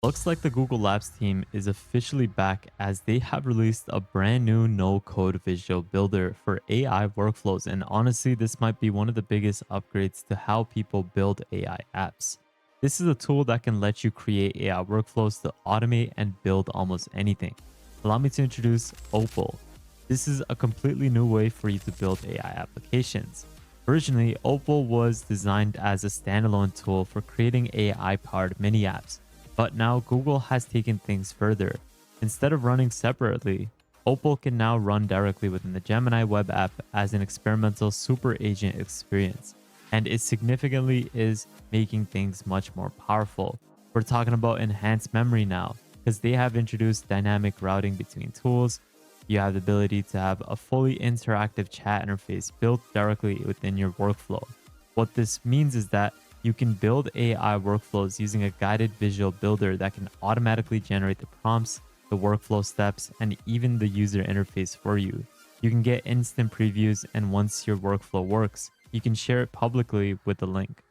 Looks like the Google Labs team is officially back as they have released a brand new no-code visual builder for AI workflows. And honestly, this might be one of the biggest upgrades to how people build AI apps. This is a tool that can let you create AI workflows to automate and build almost anything. Allow me to introduce Opal. This is a completely new way for you to build AI applications. Originally, Opal was designed as a standalone tool for creating AI-powered mini apps. But now Google has taken things further. Instead of running separately, Opal can now run directly within the Gemini web app as an experimental super agent experience. And it significantly is making things much more powerful. We're talking about enhanced memory now because they have introduced dynamic routing between tools. You have the ability to have a fully interactive chat interface built directly within your workflow. What this means is that you can build AI workflows using a guided visual builder that can automatically generate the prompts, the workflow steps, and even the user interface for you. You can get instant previews, and once your workflow works, you can share it publicly with a link.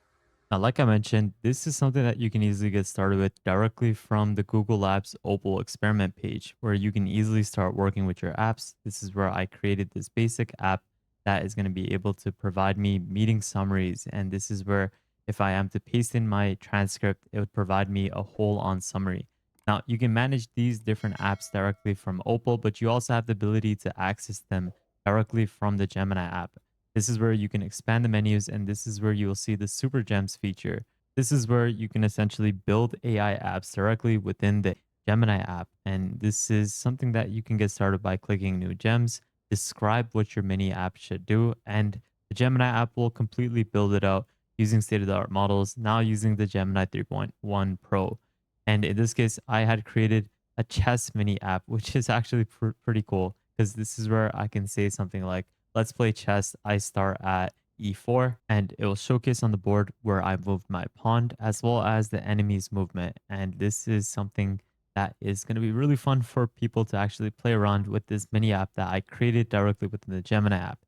Now, like I mentioned, this is something that you can easily get started with directly from the Google Labs Opal experiment page, where you can easily start working with your apps. This is where I created this basic app that is going to be able to provide me meeting summaries. And this is where, if I am to paste in my transcript, it would provide me a whole on summary. Now, you can manage these different apps directly from Opal, but you also have the ability to access them directly from the Gemini app. This is where you can expand the menus, and this is where you will see the Super Gems feature. This is where you can essentially build AI apps directly within the Gemini app. And this is something that you can get started by clicking New Gems, describe what your mini app should do, and the Gemini app will completely build it out using state-of-the-art models, now using the Gemini 3.1 Pro. And in this case, I had created a chess mini app, which is actually pretty cool because this is where I can say something like, let's play chess. I start at e4 and it will showcase on the board where I moved my pawn as well as the enemy's movement. And this is something that is going to be really fun for people to actually play around with this mini app that I created directly within the Gemini app.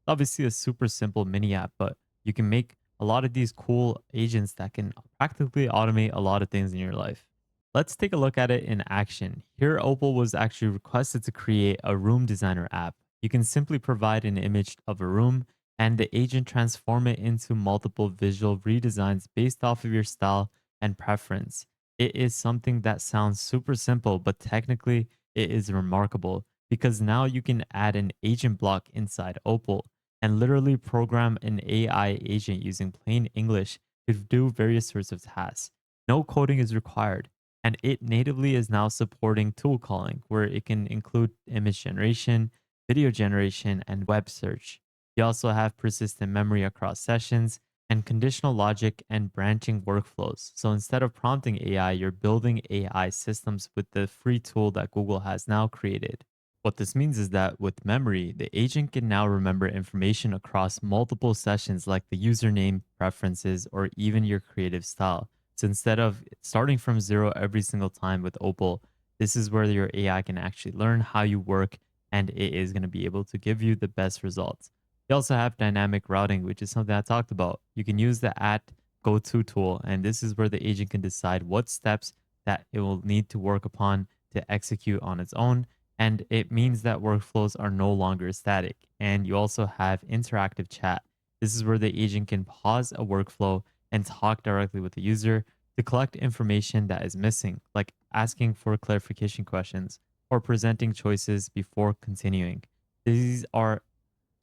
Obviously, a super simple mini app, but you can make a lot of these cool agents that can practically automate a lot of things in your life. Let's take a look at it in action. Here, Opal was actually requested to create a room designer app. You can simply provide an image of a room and the agent transform it into multiple visual redesigns based off of your style and preference. It is something that sounds super simple, but technically it is remarkable because now you can add an agent block inside Opal and literally program an AI agent using plain English to do various sorts of tasks. No coding is required, and it natively is now supporting tool calling, where it can include image generation, video generation, and web search. You also have persistent memory across sessions and conditional logic and branching workflows. So instead of prompting AI, you're building AI systems with the free tool that Google has now created. What this means is that with memory, the agent can now remember information across multiple sessions like the username, preferences, or even your creative style. So instead of starting from zero every single time with Opal, this is where your AI can actually learn how you work and it is going to be able to give you the best results. You also have dynamic routing, which is something I talked about. You can use the at go to tool, and this is where the agent can decide what steps that it will need to work upon to execute on its own. And it means that workflows are no longer static. And you also have interactive chat. This is where the agent can pause a workflow and talk directly with the user to collect information that is missing, like asking for clarification questions or presenting choices before continuing. These are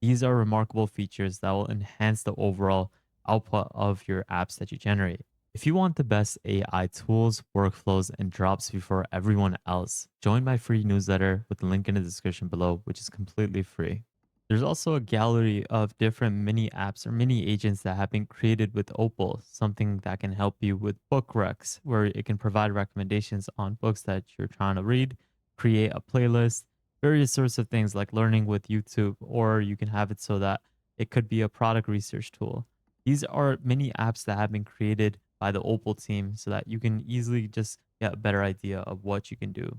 these are remarkable features that will enhance the overall output of your apps that you generate. If you want the best AI tools, workflows, and drops before everyone else, join my free newsletter with the link in the description below, which is completely free. There's also a gallery of different mini apps or mini agents that have been created with Opal, something that can help you with book recs, where it can provide recommendations on books that you're trying to read, create a playlist, various sorts of things like learning with YouTube, or you can have it so that it could be a product research tool. These are mini apps that have been created by the Opal team so that you can easily just get a better idea of what you can do.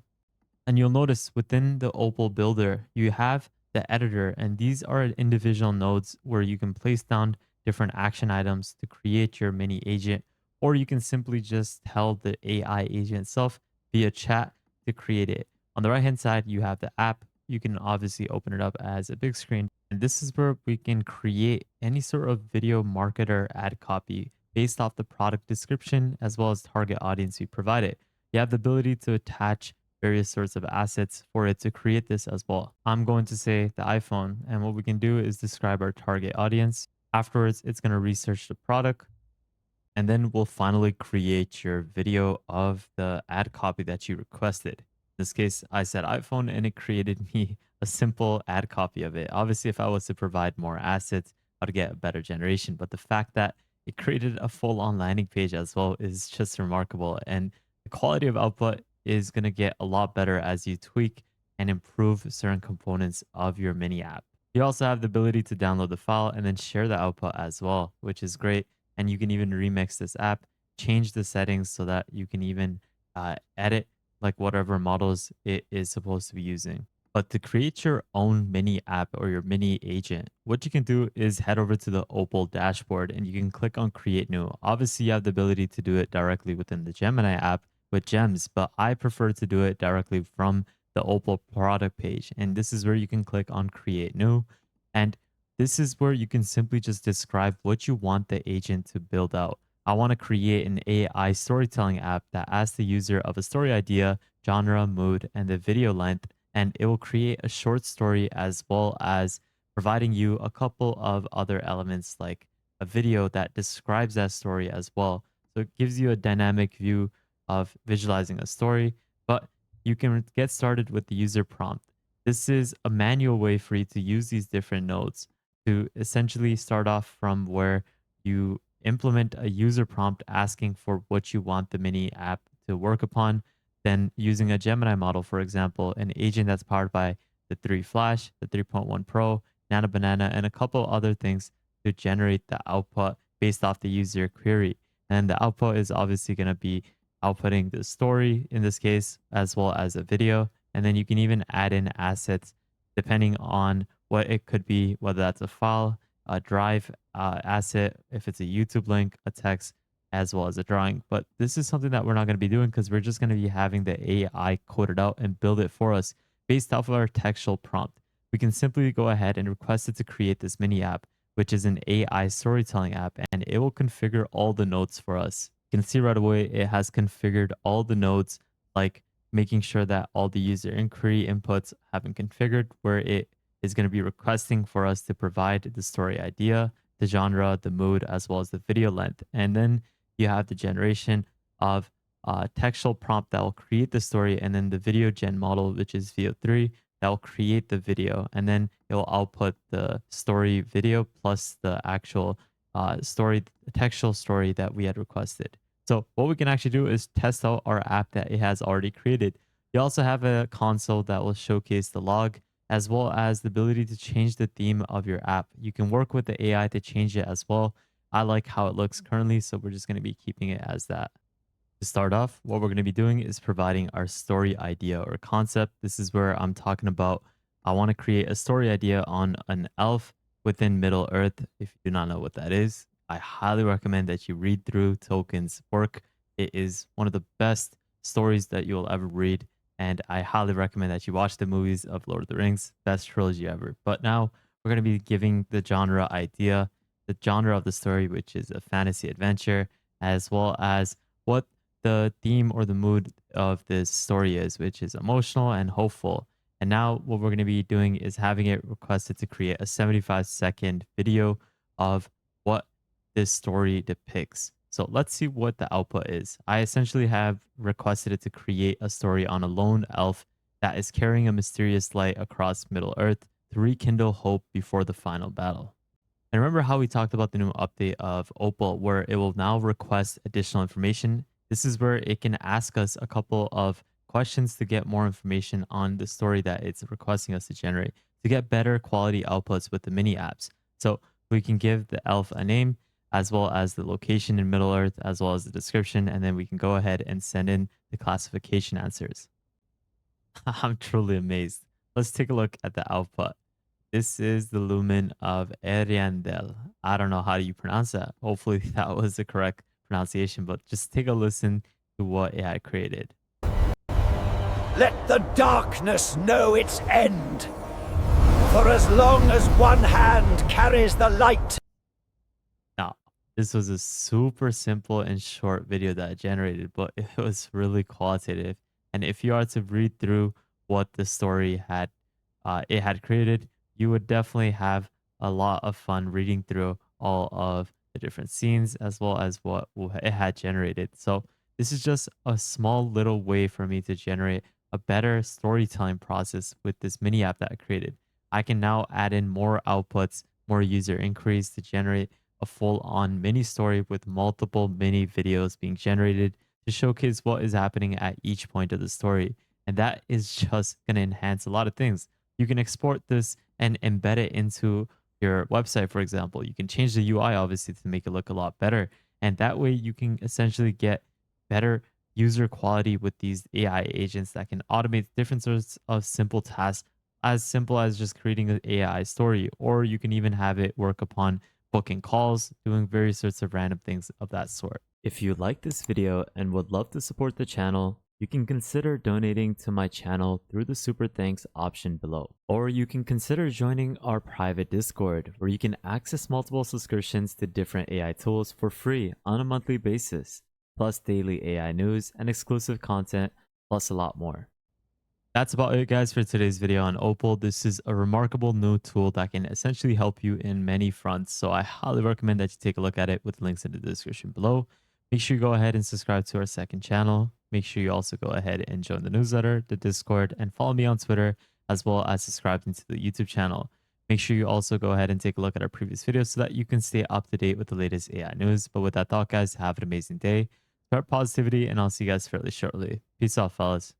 And you'll notice within the Opal builder, you have the editor, and these are individual nodes where you can place down different action items to create your mini agent or you can simply just tell the AI agent itself via chat to create it. On the right hand side, you have the app. You can obviously open it up as a big screen. And this is where we can create any sort of video marketer ad copy based off the product description as well as target audience we provided. You have the ability to attach various sorts of assets for it to create this as well. I'm going to say the iPhone, and what we can do is describe our target audience. Afterwards, it's going to research the product, and then we'll finally create your video of the ad copy that you requested. In this case, I said iPhone and it created me a simple ad copy of it. Obviously, if I was to provide more assets, I'd get a better generation. But the fact that it created a full on landing page as well is just remarkable. And the quality of output is going to get a lot better as you tweak and improve certain components of your mini app. You also have the ability to download the file and then share the output as well, which is great, and you can even remix this app, change the settings so that you can even edit like whatever models it is supposed to be using. But to create your own mini app or your mini agent, what you can do is head over to the Opal dashboard and you can click on create new. Obviously, you have the ability to do it directly within the Gemini app with gems, but I prefer to do it directly from the Opal product page. And this is where you can click on create new. And this is where you can simply just describe what you want the agent to build out. I want to create an AI storytelling app that asks the user of a story idea, genre, mood, and the video length, and it will create a short story as well as providing you a couple of other elements like a video that describes that story as well. So it gives you a dynamic view of visualizing a story, but you can get started with the user prompt. This is a manual way for you to use these different nodes to essentially start off from where you implement a user prompt asking for what you want the mini app to work upon. Then using a Gemini model, for example, an agent that's powered by the 3 Flash, the 3.1 Pro, Nano Banana, and a couple other things to generate the output based off the user query. And the output is obviously going to be outputting the story in this case, as well as a video. And then you can even add in assets depending on what it could be, whether that's a file, a drive asset, if it's a YouTube link, a text, as well as a drawing. But this is something that we're not going to be doing because we're just going to be having the AI code it out and build it for us based off of our textual prompt. We can simply go ahead and request it to create this mini app, which is an AI storytelling app, and it will configure all the nodes for us. You can see right away it has configured all the nodes, like making sure that all the user inquiry inputs have been configured, where it is going to be requesting for us to provide the story idea, the genre, the mood, as well as the video length. And then you have the generation of textual prompt that will create the story, and then the video gen model, which is VO3, that will create the video. And then it will output the story video plus the actual story, textual story that we had requested. So what we can actually do is test out our app that it has already created. You also have a console that will showcase the log as well as the ability to change the theme of your app. You can work with the AI to change it as well. I like how it looks currently, so we're just going to be keeping it as that. To start off, what we're going to be doing is providing our story idea or concept. This is where I'm talking about I want to create a story idea on an elf within Middle Earth. If you do not know what that is, I highly recommend that you read through Tolkien's work. It is one of the best stories that you'll ever read. And I highly recommend that you watch the movies of Lord of the Rings, best trilogy ever. But now we're going to be giving the genre idea, the genre of the story, which is a fantasy adventure, as well as what the theme or the mood of this story is, which is emotional and hopeful. And now what we're going to be doing is having it requested to create a 75-second video of what this story depicts. So let's see what the output is. I essentially have requested it to create a story on a lone elf that is carrying a mysterious light across Middle Earth to rekindle hope before the final battle. And remember how we talked about the new update of Opal, where it will now request additional information? This is where it can ask us a couple of questions to get more information on the story that it's requesting us to generate to get better quality outputs with the mini apps. So we can give the elf a name as well as the location in Middle Earth, as well as the description, and then we can go ahead and send in the classification answers. I'm truly amazed. Let's take a look at the output. This is the lumen of Eriandel. I don't know how you pronounce that. Hopefully that was the correct pronunciation, but just take a listen to what AI created. Let the darkness know its end. For as long as one hand carries the light. Now, this was a super simple and short video that I generated, but it was really qualitative. And if you are to read through what the story had, it had created, you would definitely have a lot of fun reading through all of the different scenes as well as what it had generated. So this is just a small little way for me to generate a better storytelling process with this mini app that I created. I can now add in more outputs, more user inquiries to generate a full on mini story with multiple mini videos being generated to showcase what is happening at each point of the story. And that is just going to enhance a lot of things. You can export this and embed it into your website, for example. You can change the UI, obviously, to make it look a lot better. And that way, you can essentially get better user quality with these AI agents that can automate different sorts of as simple as just creating an AI story, or you can even have it work upon booking calls, doing various sorts of random things of that sort. If you like this video and would love to support the channel, you can consider donating to my channel through the super thanks option below. Or you can consider joining our private Discord where you can access multiple subscriptions to different AI tools for free on a monthly basis, plus daily AI news and exclusive content, plus a lot more. That's about it, guys, for today's video on Opal. This is a remarkable new tool that can essentially help you in many fronts. So I highly recommend that you take a look at it with links in the description below. Make sure you go ahead and subscribe to our second channel. Make sure you also go ahead and join the newsletter, the Discord, and follow me on Twitter, as well as subscribing to the YouTube channel. Make sure you also go ahead and take a look at our previous videos so that you can stay up to date with the latest AI news. But with that thought, guys, have an amazing day. Start positivity, and I'll see you guys fairly shortly. Peace out, fellas.